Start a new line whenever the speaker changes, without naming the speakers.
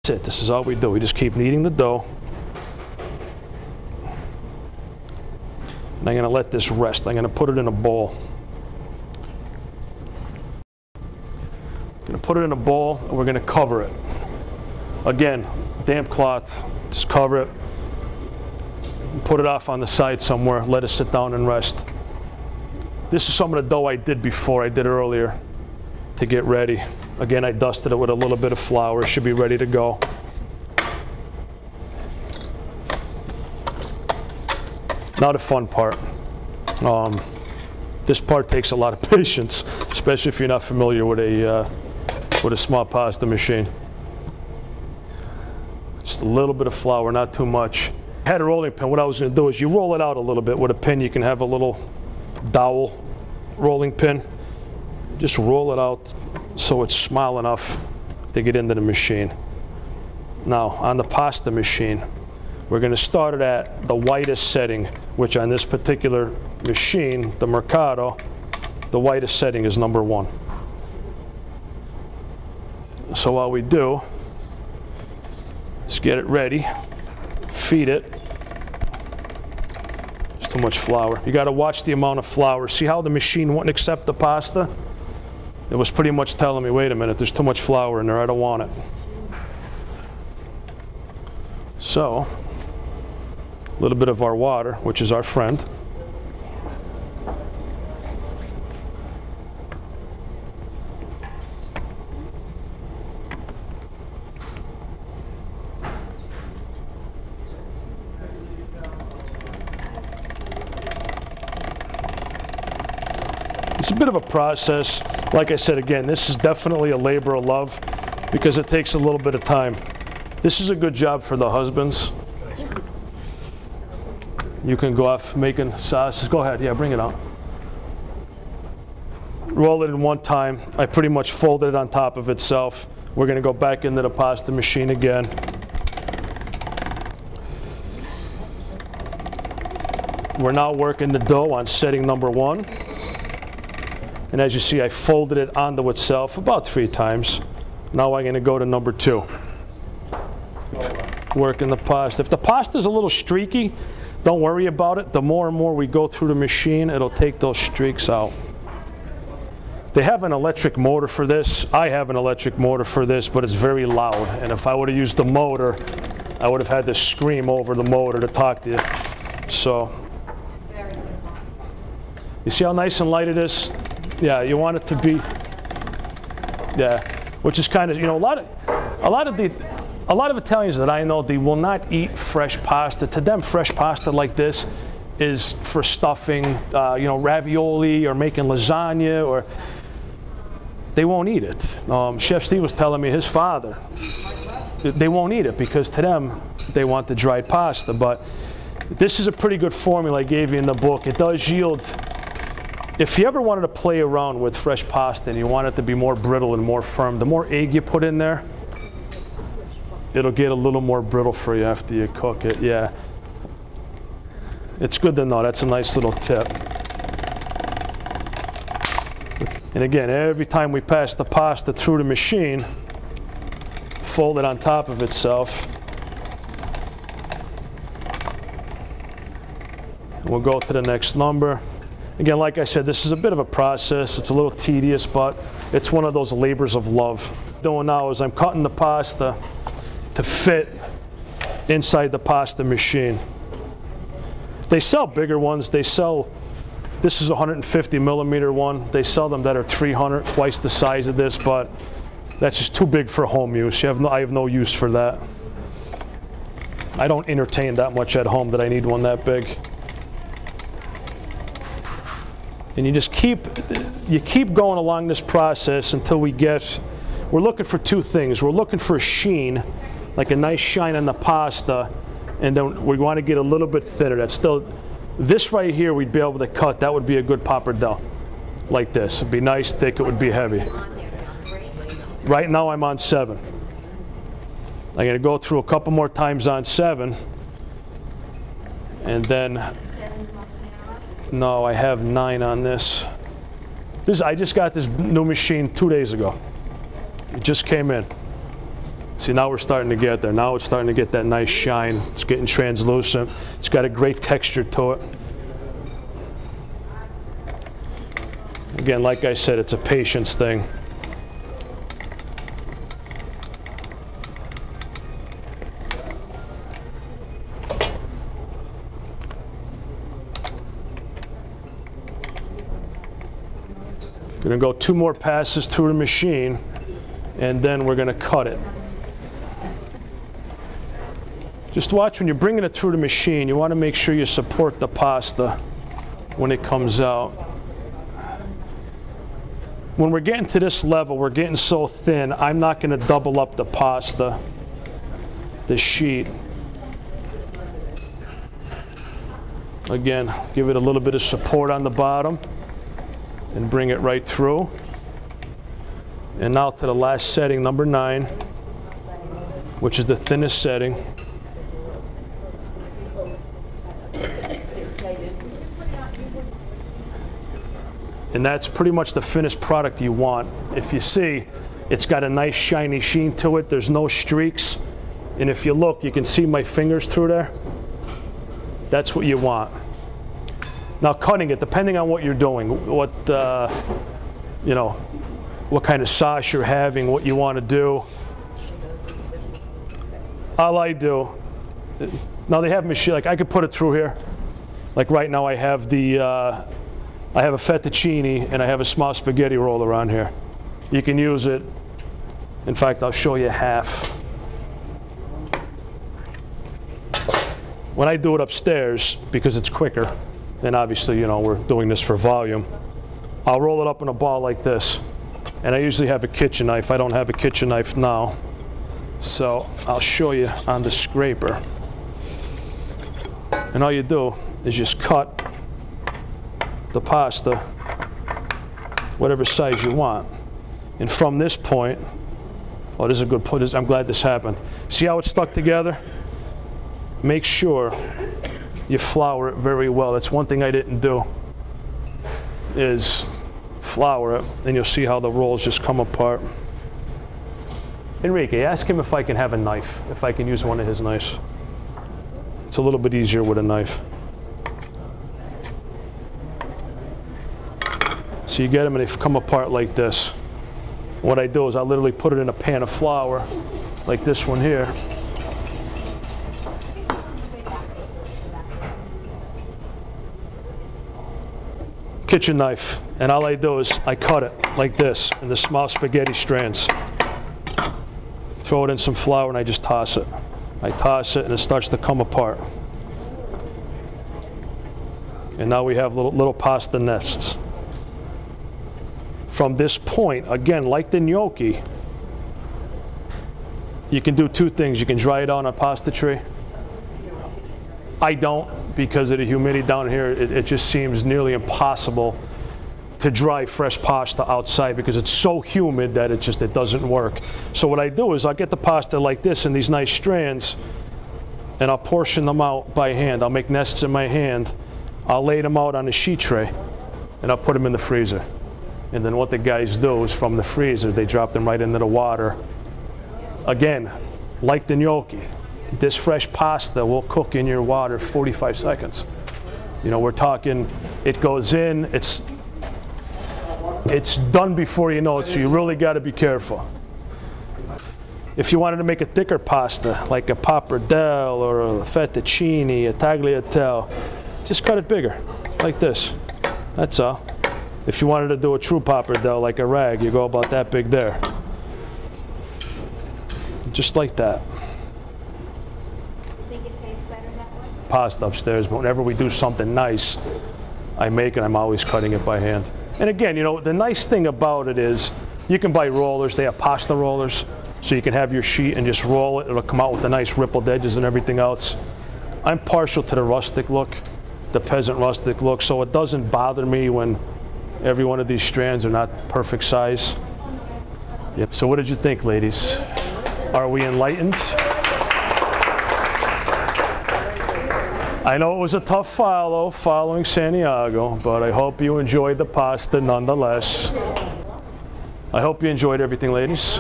That's it. This is all we do. We just keep kneading the dough. And I'm going to let this rest. I'm going to put it in a bowl. I'm going to put it in a bowl and we're going to cover it. Again, damp cloth, just cover it. Put it off on the side somewhere. Let it sit down and rest. This is some of the dough I did before. I did earlier to get ready. Again, I dusted it with a little bit of flour. It should be ready to go. Now the fun part. This part takes a lot of patience, especially if you're not familiar with a small pasta machine. Just a little bit of flour, not too much. I had a rolling pin. What I was going to do is you roll it out a little bit with a pin. You can have a little dowel rolling pin. Just roll it out so it's small enough to get into the machine. Now on the pasta machine, we're going to start it at the whitest setting, which on this particular machine, the Mercado, the whitest setting is number 1. So what we do is get it ready, feed it. There's too much flour. You got to watch the amount of flour. See how the machine wouldn't accept the pasta? It was pretty much telling me, wait a minute, there's too much flour in there, I don't want it. So, a little bit of our water, which is our friend. It's a bit of a process. Like I said, again, this is definitely a labor of love because it takes a little bit of time. This is a good job for the husbands. You can go off making sauces. Go ahead, yeah, bring it out. Roll it in one time. I pretty much folded it on top of itself. We're going to go back into the pasta machine again. We're now working the dough on setting number 1. And as you see, I folded it onto itself about 3 times. Now I'm going to go to number 2. Working the pasta. If the pasta is a little streaky, don't worry about it. The more and more we go through the machine, it'll take those streaks out. They have an electric motor for this. I have an electric motor for this, but it's very loud. And if I would have used the motor, I would have had to scream over the motor to talk to you. So, you see how nice and light it is? Yeah, you want it to be, yeah, which is kind of, you know, a lot of Italians that I know, they will not eat fresh pasta. To them, fresh pasta like this is for stuffing, you know, ravioli or making lasagna, or they won't eat it. Chef Steve was telling me his father, they won't eat it because to them, they want the dried pasta. But this is a pretty good formula I gave you in the book. It does yield. If you ever wanted to play around with fresh pasta and you want it to be more brittle and more firm, the more egg you put in there, it'll get a little more brittle for you after you cook it, yeah. It's good to know. That's a nice little tip. And again, every time we pass the pasta through the machine, fold it on top of itself. And we'll go to the next number. Again, like I said, this is a bit of a process. It's a little tedious, but it's one of those labors of love. What I'm doing now is I'm cutting the pasta to fit inside the pasta machine. They sell bigger ones. They sell, this is a 150 millimeter one. They sell them that are 300, twice the size of this, but that's just too big for home use. I have no use for that. I don't entertain that much at home that I need one that big. And you just keep going along this process until we're looking for 2 things. We're looking for a sheen, like a nice shine on the pasta, and then we want to get a little bit thinner. That's still, this right here we'd be able to cut. That would be a good pappardelle, like this. It'd be nice, thick, it would be heavy. Right now I'm on 7. I'm going to go through a couple more times on 7, and then, no, I have 9 on this. I just got this new machine 2 days ago. It just came in. See, now we're starting to get there. Now it's starting to get that nice shine. It's getting translucent. It's got a great texture to it. Again, like I said, it's a patience thing. Gonna go 2 more passes through the machine, and then we're gonna cut it. Just watch when you're bringing it through the machine, you wanna make sure you support the pasta when it comes out. When we're getting to this level, we're getting so thin, I'm not gonna double up the pasta, the sheet. Again, give it a little bit of support on the bottom and bring it right through. And now to the last setting, number 9, which is the thinnest setting. And that's pretty much the finished product you want. If you see, it's got a nice shiny sheen to it. There's no streaks. And if you look, you can see my fingers through there. That's what you want. Now cutting it, depending on what you're doing, what, you know, what kind of sauce you're having, what you want to do. All I do, now they have machine, like I could put it through here. Like right now I have the, I have a fettuccine and I have a small spaghetti roll around here. You can use it. In fact, I'll show you half. When I do it upstairs, because it's quicker, and obviously, you know, we're doing this for volume, I'll roll it up in a ball like this. And I usually have a kitchen knife. I don't have a kitchen knife now. So I'll show you on the scraper. And all you do is just cut the pasta whatever size you want. And from this point, oh, this is a good point. I'm glad this happened. See how it's stuck together? Make sure you flour it very well. That's one thing I didn't do, is flour it, and you'll see how the rolls just come apart. Enrique, ask him if I can have a knife, if I can use one of his knives. It's a little bit easier with a knife. So you get them and they come apart like this. What I do is I literally put it in a pan of flour, like this one here. Kitchen knife, and all I do is I cut it like this in the small spaghetti strands. Throw it in some flour and I just toss it. I toss it and it starts to come apart. And now we have little pasta nests. From this point, again, like the gnocchi, you can do 2 things. You can dry it on a pasta tray. I don't, because of the humidity down here. It just seems nearly impossible to dry fresh pasta outside because it's so humid that it doesn't work. So what I do is I'll get the pasta like this in these nice strands, and I'll portion them out by hand. I'll make nests in my hand. I'll lay them out on a sheet tray, and I'll put them in the freezer. And then what the guys do is from the freezer, they drop them right into the water. Again, like the gnocchi, this fresh pasta will cook in your water 45 seconds. You know, we're talking, it goes in, it's done before you know it, so you really got to be careful. If you wanted to make a thicker pasta, like a pappardelle or a fettuccine, a tagliatelle, just cut it bigger, like this. That's all. If you wanted to do a true pappardelle, like a rag, you go about that big there. Just like that.
Think it tastes better that way?
Pasta upstairs, but whenever we do something nice, I make it, I'm always cutting it by hand. And again, you know, the nice thing about it is you can buy rollers. They have pasta rollers, so you can have your sheet and just roll it. It'll come out with the nice rippled edges and everything else. I'm partial to the rustic look, the peasant rustic look, so it doesn't bother me when every one of these strands are not perfect size. Yep. So what did you think, ladies? Are we enlightened? I know it was a tough follow following Santiago, but I hope you enjoyed the pasta nonetheless. I hope you enjoyed everything, ladies.